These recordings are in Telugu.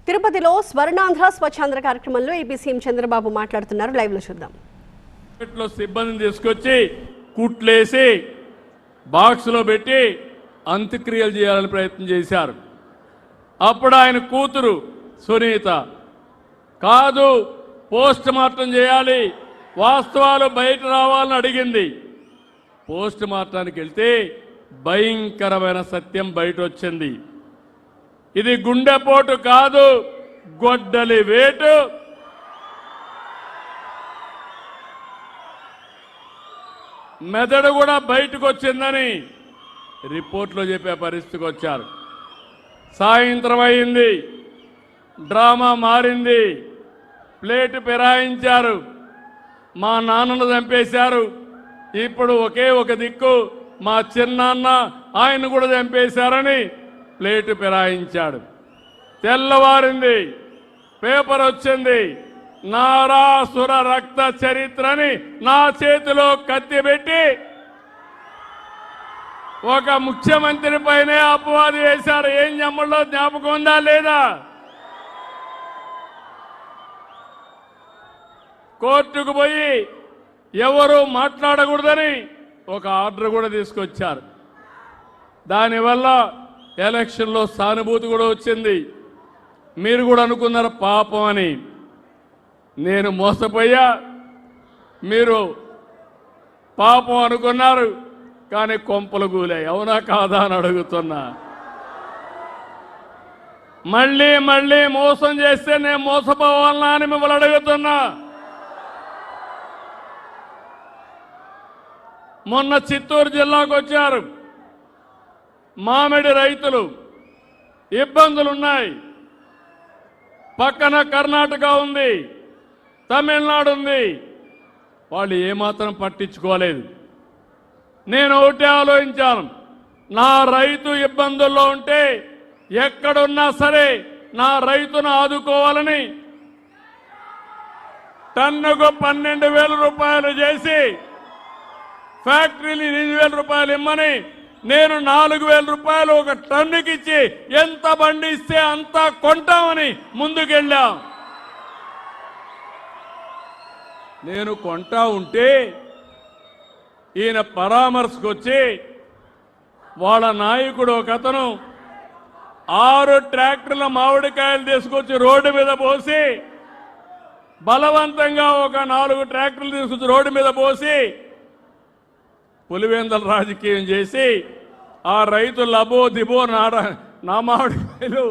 తిరుపతిలో స్వర్ణాంధ్ర స్వచ్ఛాంధ్ర కార్యక్రమంలో ఏపీ సీఎం చంద్రబాబు మాట్లాడుతున్నారు. లైవ్ లో చూద్దాం. సిబ్బందిని తీసుకొచ్చి కుట్లేసి బాక్స్ లో పెట్టి అంత్యక్రియలు చేయాలని ప్రయత్నం చేశారు. అప్పుడు ఆయన కూతురు సునీత కాదు, పోస్ట్ మార్టం చేయాలి, వాస్తవాలు బయట రావాలని అడిగింది. పోస్ట్ మార్టానికి వెళ్తే భయంకరమైన సత్యం బయట వచ్చింది. ఇది గుండెపోటు కాదు, గొడ్డలి వేటు. మెదడు కూడా బయటకు వచ్చిందని రిపోర్ట్లో చెప్పే పరిస్థితికి వచ్చారు. సాయంత్రం అయింది, డ్రామా మారింది, ప్లేటు ఫిరాయించారు, మా నాన్నను చంపేశారు. ఇప్పుడు ఒకే ఒక దిక్కు మా చిన్నాన్న, ఆయన కూడా చంపేశారని ప్లేటు ఫిరాయించాడు. తెల్లవారింది, పేపర్ వచ్చింది, నారాసుర రక్త చరిత్రని నా చేతిలో కత్తి పెట్టి ఒక ముఖ్యమంత్రి పైనే అపవాదు వేశారు. ఏం జమ్మల్లో జ్ఞాపకం ఉందా లేదా? కోర్టుకు పోయి ఎవరు మాట్లాడకూడదని ఒక ఆర్డర్ కూడా తీసుకొచ్చారు. దానివల్ల ఎలక్షన్లో సానుభూతి కూడా వచ్చింది. మీరు కూడా అనుకున్నారు పాపం అని. నేను మోసపోయా, మీరు పాపం అనుకున్నారు, కానీ కొంపలు కూలాయి. అవునా కాదా అని అడుగుతున్నా. మళ్ళీ మళ్ళీ మోసం చేస్తే నేను మోసపోవాలనా అని మిమ్మల్ని అడుగుతున్నా. మొన్న చిత్తూరు జిల్లాకు వచ్చారు. మామిడి రైతులు ఇబ్బందులున్నాయి. పక్కన కర్ణాటక ఉంది, తమిళనాడు ఉంది. వాళ్ళు ఏమాత్రం పట్టించుకోలేదు. నేను ఒకటే ఆలోచించాను, నా రైతు ఇబ్బందుల్లో ఉంటే ఎక్కడున్నా సరే నా రైతును ఆదుకోవాలని టన్నుకు 12,000 రూపాయలు చేసి ఫ్యాక్టరీని 8,000 రూపాయలు ఇమ్మని నేను 4,000 రూపాయలు ఒక టన్నుకి ఇచ్చి ఎంత బండి ఇస్తే అంత కొంటామని ముందుకెళ్ళాం. నేను కొంటా ఉంటే ఈయన పరామర్శకు వచ్చి వాళ్ళ నాయకుడు ఒక అతను 6 ట్రాక్టర్ల మామిడికాయలు తీసుకొచ్చి రోడ్డు మీద పోసి బలవంతంగా ఒక 4 ట్రాక్టర్లు తీసుకొచ్చి రోడ్డు మీద పోసి పులివెందల రాజకీయం చేసి ఆ రైతులు అబో దిబో నా మామిడికాయలు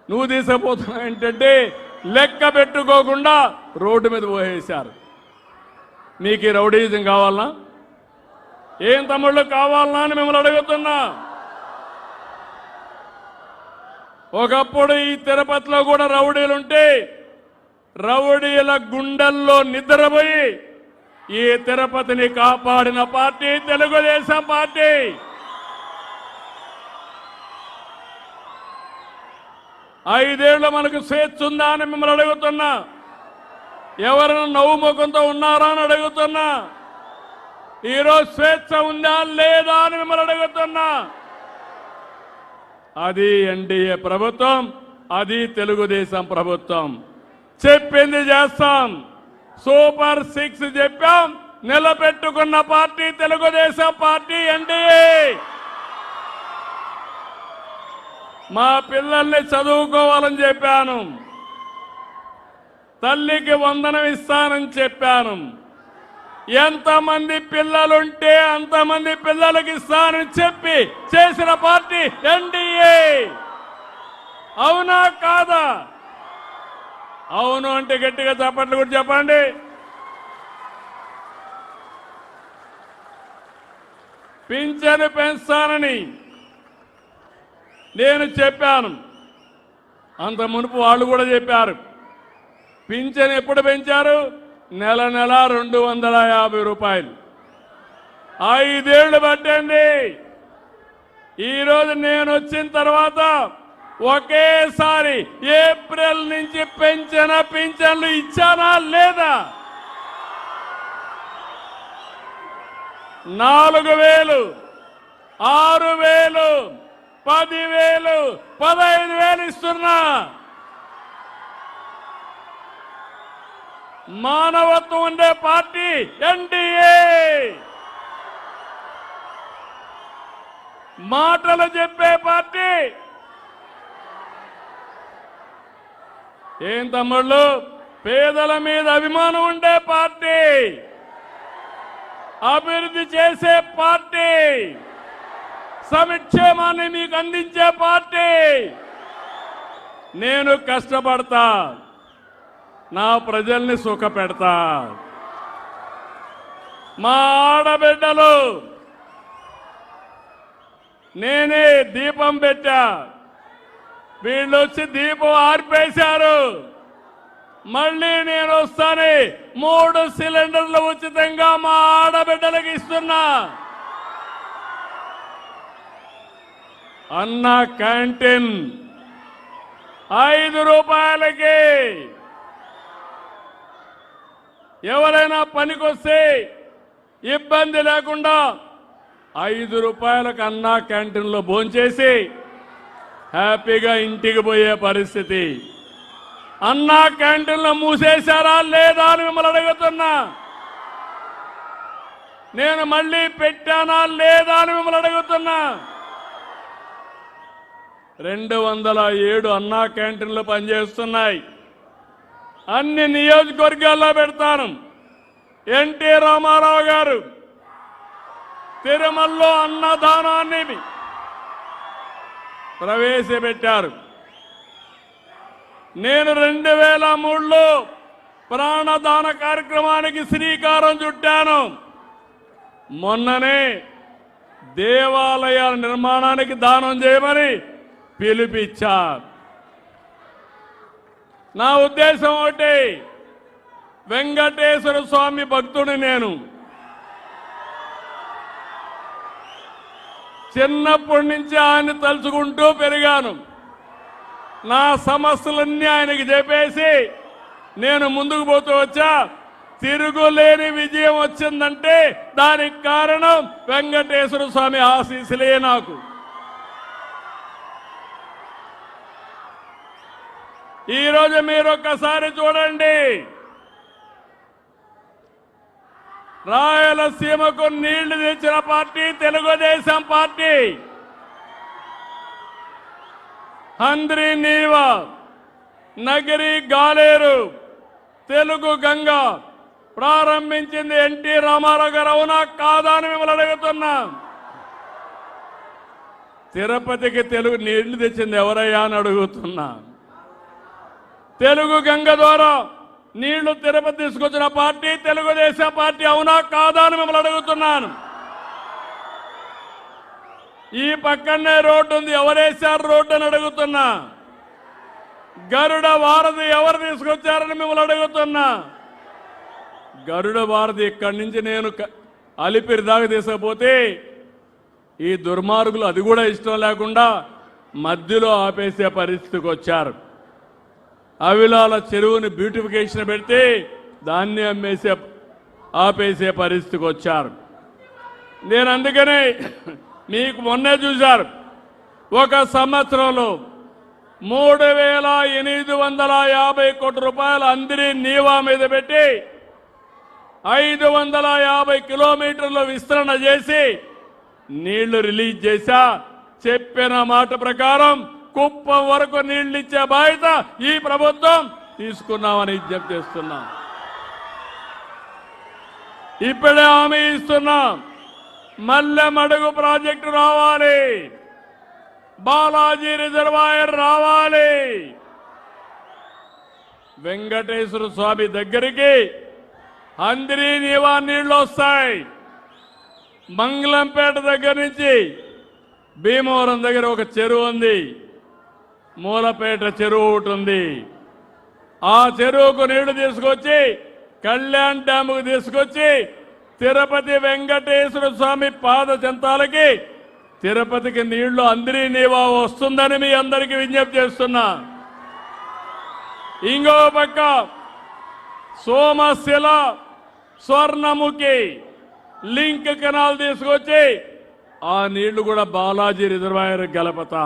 నువ్వు తీసుకుపోతున్నావు ఏంటంటే లెక్క పెట్టుకోకుండా రోడ్డు మీద పోసేశారు. మీకు ఈ రౌడీజం కావాలనా? ఏం తమ్ముళ్ళు కావాలనా అని మిమ్మల్ని అడుగుతున్నా. ఒకప్పుడు ఈ తిరుపతిలో కూడా రౌడీలుంటే రౌడీల గుండెల్లో నిద్రపోయి ఈ తిరుపతిని కాపాడిన పార్టీ తెలుగుదేశం పార్టీ. ఐదేళ్లు మనకు స్వేచ్ఛ ఉందా అని మిమ్మల్ని అడుగుతున్నా. ఎవరైనా నవ్వు ముఖంతో ఉన్నారా అని అడుగుతున్నా. ఈరోజు స్వేచ్ఛ ఉందా లేదా అని మిమ్మల్ని అడుగుతున్నా. అది ఎన్డీఏ ప్రభుత్వం, అది తెలుగుదేశం ప్రభుత్వం. చెప్పింది చేస్తాం. సూపర్ 6 చెప్పాం, నిలబెట్టుకున్న పార్టీ తెలుగుదేశం పార్టీ, ఎన్డీఏ. మా పిల్లల్ని చదువుకోవాలని చెప్పాను, తల్లికి వందనం ఇస్తానని చెప్పాను. ఎంతమంది పిల్లలుంటే అంతమంది పిల్లలకి ఇస్తానని చెప్పి చేసిన పార్టీ ఎన్డీఏ. అవునా కాదా? అవును అంటే గట్టిగా చప్పట్లు కూడా చెప్పండి. పింఛను పెంచుతానని నేను చెప్పాను, అంత మునుపు వాళ్ళు కూడా చెప్పారు. పింఛను ఎప్పుడు పెంచారు? నెల 250 రూపాయలు. 5 ఏళ్లు పట్టింది. ఈరోజు నేను వచ్చిన తర్వాత ఒకేసారి ఏప్రిల్ నుంచి పెంచిన పింఛన్లు ఇచ్చానా లేదా? 4,000, 6,000, 10,000, 15,000 ఇస్తున్నా. మానవత్వం ఉండే పార్టీ ఎన్డీఏ. మాటలు చెప్పే పార్టీ. ఏం తమ్ముళ్ళు, పేదల మీద అభిమానం ఉండే పార్టీ, అభివృద్ధి చేసే పార్టీ, సంక్షేమాన్ని మీకు అందించే పార్టీ. నేను కష్టపడతా, నా ప్రజల్ని సుఖపెడతా. మా ఆడబిడ్డలు నేనే దీపం పెట్టా, వీళ్ళు వచ్చి దీపం ఆర్పేశారు. మళ్ళీ నేను వస్తానే 3 సిలిండర్లు ఉచితంగా మా ఆడబిడ్డలకు ఇస్తున్నా. అన్న క్యాంటీన్ 5 రూపాయలకి. ఎవరైనా పనికొస్తే ఇబ్బంది లేకుండా 5 రూపాయలకు అన్నా క్యాంటీన్లో భోంచేసి హ్యాపీగా ఇంటికి పోయే పరిస్థితి. అన్నా క్యాంటీన్లో మూసేశారా లేదా అని మిమ్మల్ని అడుగుతున్నా. నేను మళ్ళీ పెట్టానా లేదా అని మిమ్మల్ని అడుగుతున్నా. 207 అన్నా క్యాంటీన్లు పనిచేస్తున్నాయి. అన్ని నియోజకవర్గాల్లో పెడతాను. ఎన్టీ రామారావు గారు తిరుమలలో అన్నదానాన్ని ప్రవేశపెట్టారు. నేను 2003లో ప్రాణదాన కార్యక్రమానికి శ్రీకారం చుట్టాను. మొన్ననే దేవాలయాల నిర్మాణానికి దానం చేయమని పిలిపించా. నా ఉద్దేశం ఒకటి, వెంకటేశ్వర స్వామి భక్తుడి నేను. చిన్నప్పటి నుంచి ఆయన తలుచుకుంటూ పెరిగాను. నా సమస్యలన్నీ ఆయనకి చెప్పేసి నేను ముందుకు పోతూ వచ్చా. తిరుగులేని విజయం వచ్చిందంటే దానికి కారణం వెంకటేశ్వర స్వామి ఆశీస్సులే నాకు. ఈరోజు మీరు ఒక్కసారి చూడండి, రాయలసీమకు నీళ్లు తెచ్చిన పార్టీ తెలుగుదేశం పార్టీ. హంద్రి నీవా, నగరి గాలేరు, తెలుగు గంగ ప్రారంభించింది ఎన్టీ రామారావు గారు. అవునా కాదా అని మిమ్మల్ని అడుగుతున్నా. తిరుపతికి తెలుగు నీళ్లు తెచ్చింది ఎవరయ్యా అని అడుగుతున్నా. తెలుగు గంగ ద్వారా నీళ్లు తిరుపతి తీసుకొచ్చిన పార్టీ తెలుగుదేశం పార్టీ. అవునా కాదా అని మిమ్మల్ని అడుగుతున్నాను. ఈ పక్కనే రోడ్డు ఉంది, ఎవరేశారు రోడ్డు అని అడుగుతున్నా. గరుడ వారధి ఎవరు తీసుకొచ్చారని మిమ్మల్ని అడుగుతున్నా. గరుడ వారధి ఇక్కడి నుంచి నేను అలిపిరి దాకా తీసుకపోతే ఈ దుర్మార్గులు అది కూడా ఇష్టం లేకుండా మధ్యలో ఆపేసే పరిస్థితికి వచ్చారు. అవిలాల చెరువుని బ్యూటిఫికేషన్ పెడితే దాన్ని ఆపేసే పరిస్థితికి వచ్చారు. నేను అందుకనే మీకు మొన్నే చూశారు, ఒక సంవత్సరంలో 3850 కోట్ల రూపాయలు అందరి నీవా మీద పెట్టి 550 కిలోమీటర్ల విస్తరణ చేసి నీళ్లు రిలీజ్ చేశా. చెప్పిన మాట ప్రకారం కుప్పం వరకు నీళ్లు ఇచ్చే బాధ్యత ఈ ప్రభుత్వం తీసుకున్నామని విజ్ఞప్తి చేస్తున్నాం. ఇప్పుడే హామీ ఇస్తున్నాం, మల్లెమడుగు ప్రాజెక్టు రావాలి, బాలాజీ రిజర్వాయర్ రావాలి. వెంకటేశ్వర స్వామి దగ్గరికి హంద్రి నీవా నీళ్లు వస్తాయి. మంగళంపేట దగ్గర నుంచి భీమవరం దగ్గర ఒక చెరువు ఉంది, మూలపేట చెరువు ఒకటి ఉంది. ఆ చెరువుకు నీళ్లు తీసుకొచ్చి కళ్యాణ్ డ్యాముకు తీసుకొచ్చి తిరుపతి వెంకటేశ్వర స్వామి పాద చెంతాలకి తిరుపతికి నీళ్లు అందరి నీవా వస్తుందని మీ అందరికీ విజ్ఞప్తి చేస్తున్నా. ఇంకో పక్క సోమశిల స్వర్ణముఖి లింక్ కెనాల్ తీసుకొచ్చి ఆ నీళ్లు కూడా బాలాజీ రిజర్వాయర్ గలపతా.